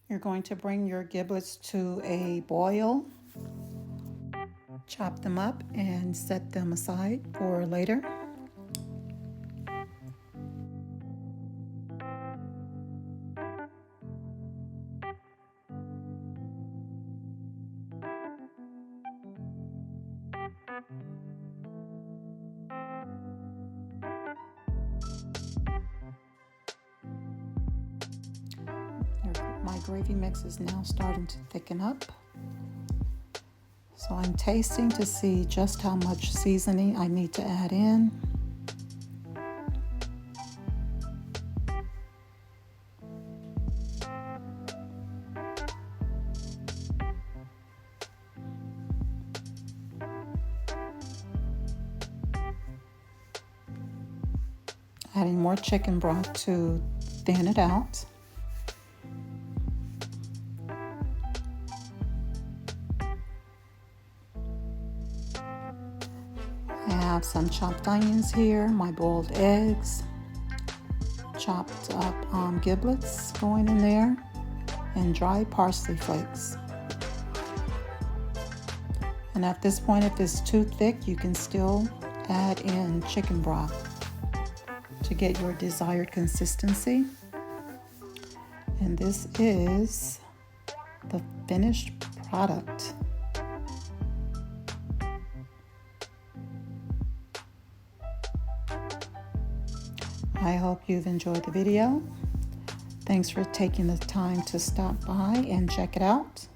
You're going to bring your giblets to a boil, chop them up, and set them aside for later. My gravy mix is now starting to thicken up. So I'm tasting to see just how much seasoning I need to add in. Adding more chicken broth to thin it out. I have some chopped onions here, my boiled eggs, chopped up giblets going in there, and dried parsley flakes. And at this point, if it's too thick, you can still add in chicken broth to get your desired consistency. And this is the finished product. I hope you've enjoyed the video. Thanks for taking the time to stop by and check it out.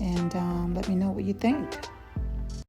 And let me know what you think.